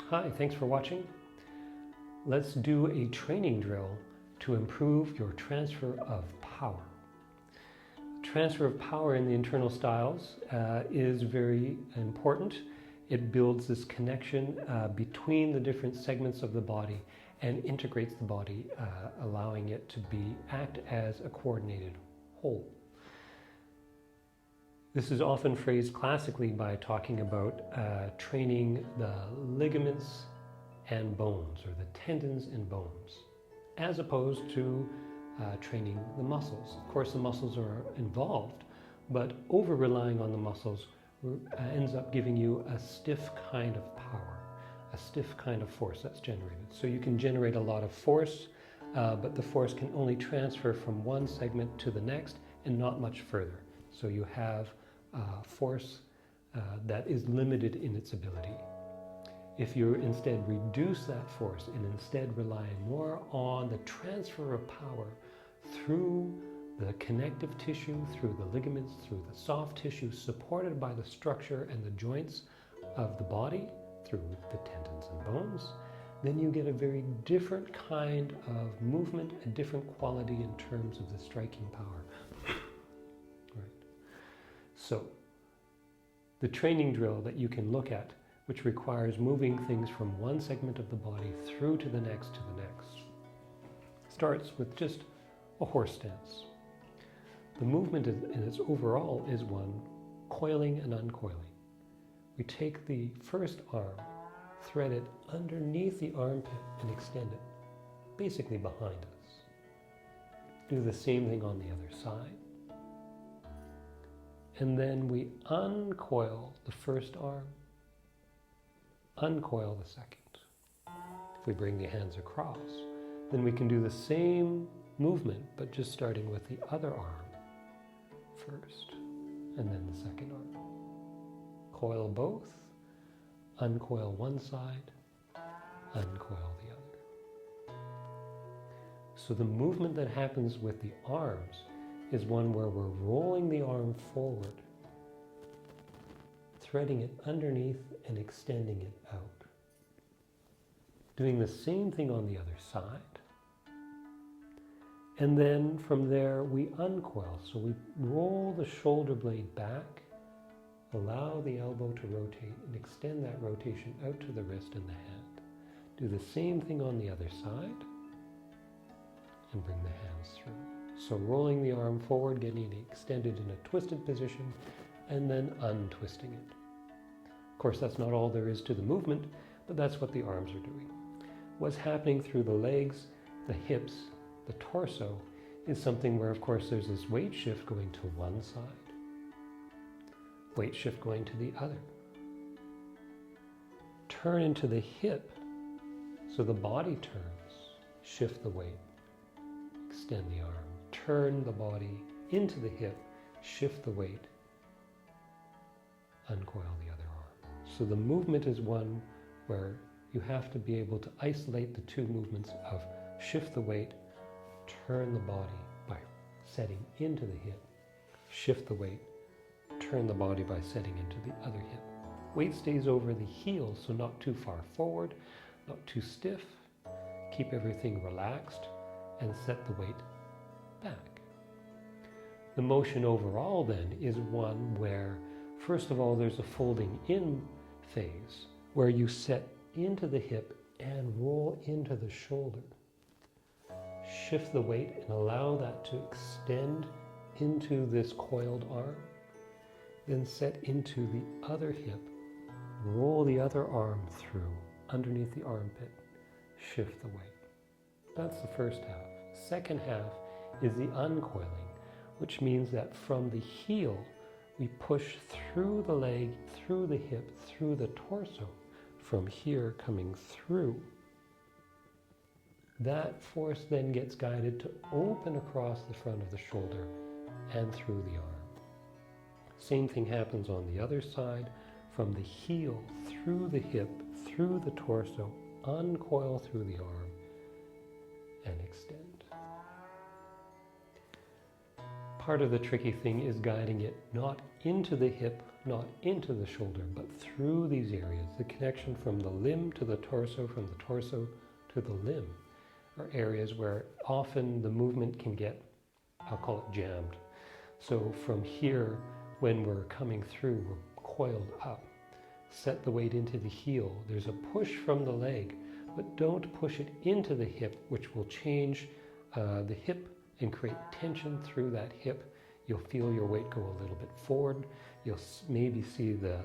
Hi, thanks for watching. Let's do a training drill to improve your transfer of power. Transfer of power in the internal styles is very important. It builds this connection between the different segments of the body and integrates the body, allowing it to act as a coordinated whole. This is often phrased classically by talking about training the ligaments and bones, or the tendons and bones, as opposed to training the muscles. Of course, the muscles are involved, but over-relying on the muscles ends up giving you a stiff kind of power, a stiff kind of force that's generated. So you can generate a lot of force, but the force can only transfer from one segment to the next and not much further. So you have force that is limited in its ability. If you instead reduce that force and instead rely more on the transfer of power through the connective tissue, through the ligaments, through the soft tissue, supported by the structure and the joints of the body, through the tendons and bones, then you get a very different kind of movement, a different quality in terms of the striking power. Right. So, the training drill that you can look at, which requires moving things from one segment of the body through to the next, starts with just a horse stance. The movement in its overall is one coiling and uncoiling. We take the first arm, thread it underneath the armpit and extend it, basically behind us. Do the same thing on the other side. And then we uncoil the first arm, uncoil the second. If we bring the hands across, then we can do the same movement, but just starting with the other arm first, and then the second arm. Coil both, uncoil one side, uncoil the other. So the movement that happens with the arms is one where we're rolling the arm forward, threading it underneath and extending it out. Doing the same thing on the other side. And then from there we uncoil. So we roll the shoulder blade back, allow the elbow to rotate and extend that rotation out to the wrist and the hand. Do the same thing on the other side and bring the hands through. So rolling the arm forward, getting it extended in a twisted position, and then untwisting it. Of course, that's not all there is to the movement, but that's what the arms are doing. What's happening through the legs, the hips, the torso is something where, of course, there's this weight shift going to one side, weight shift going to the other. Turn into the hip, so the body turns, shift the weight, extend the arm. Turn the body into the hip, shift the weight, uncoil the other arm. So the movement is one where you have to be able to isolate the two movements of shift the weight, turn the body by setting into the hip, shift the weight, turn the body by setting into the other hip. Weight stays over the heels, so not too far forward, not too stiff. Keep everything relaxed and set the weight back. The motion overall then is one where, first of all, there's a folding in phase where you set into the hip and roll into the shoulder. Shift the weight and allow that to extend into this coiled arm. Then set into the other hip, roll the other arm through underneath the armpit, shift the weight. That's the first half. Second half is the uncoiling, which means that from the heel, we push through the leg, through the hip, through the torso, from here coming through. That force then gets guided to open across the front of the shoulder and through the arm. Same thing happens on the other side, from the heel, through the hip, through the torso, uncoil through the arm, and extend. Part of the tricky thing is guiding it not into the hip, not into the shoulder, but through these areas. The connection from the limb to the torso, from the torso to the limb, are areas where often the movement can get, I'll call it jammed. So from here, when we're coming through, we're coiled up. Set the weight into the heel. There's a push from the leg, but don't push it into the hip, which will change the hip and create tension through that hip. You'll feel your weight go a little bit forward. You'll maybe see the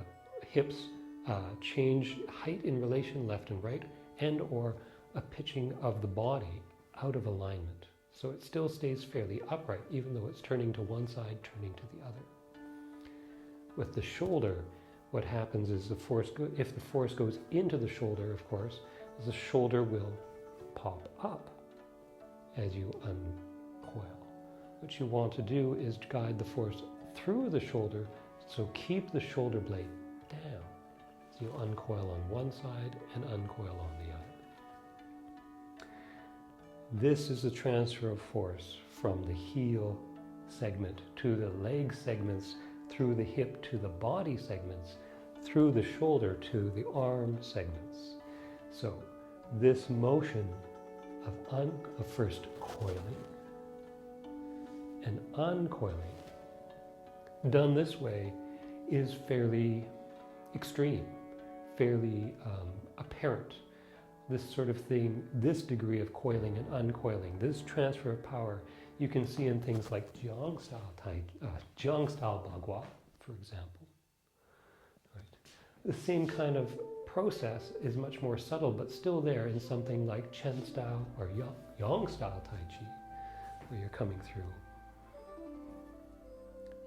hips change height in relation left and right, and or a pitching of the body out of alignment. So it still stays fairly upright, even though it's turning to one side, turning to the other. With the shoulder, what happens is if the force goes into the shoulder, of course, the shoulder will pop up as you uncoil. What you want to do is guide the force through the shoulder, so keep the shoulder blade down. So you uncoil on one side and uncoil on the other. This is the transfer of force from the heel segment to the leg segments, through the hip to the body segments, through the shoulder to the arm segments. So this motion of first coiling and uncoiling, done this way, is fairly extreme, fairly apparent. This sort of thing, this degree of coiling and uncoiling, this transfer of power, you can see in things like Qigong style Bagua, for example. Right. The same kind of process is much more subtle, but still there in something like Chen style or Yang style Tai Chi, where you're coming through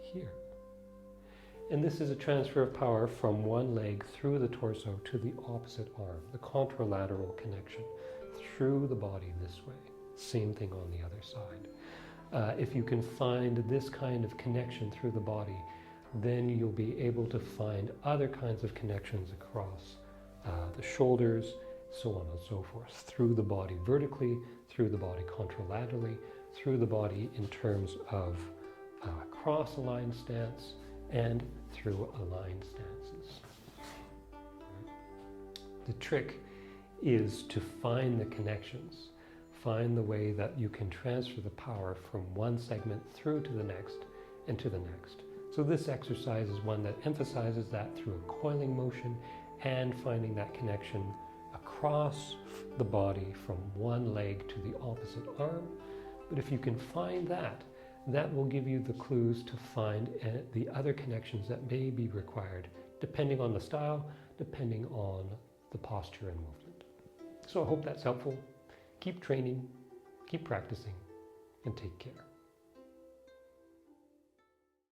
here. And this is a transfer of power from one leg through the torso to the opposite arm, the contralateral connection through the body this way. Same thing on the other side. If you can find this kind of connection through the body, then you'll be able to find other kinds of connections across the shoulders, so on and so forth, through the body vertically, through the body contralaterally, through the body in terms of cross-aligned stance, and through aligned stances. The trick is to find the connections, find the way that you can transfer the power from one segment through to the next and to the next. So this exercise is one that emphasizes that through a coiling motion and finding that connection across the body from one leg to the opposite arm. But if you can find that, that will give you the clues to find the other connections that may be required, depending on the style, depending on the posture and movement. So I hope that's helpful. Keep training, keep practicing, and take care.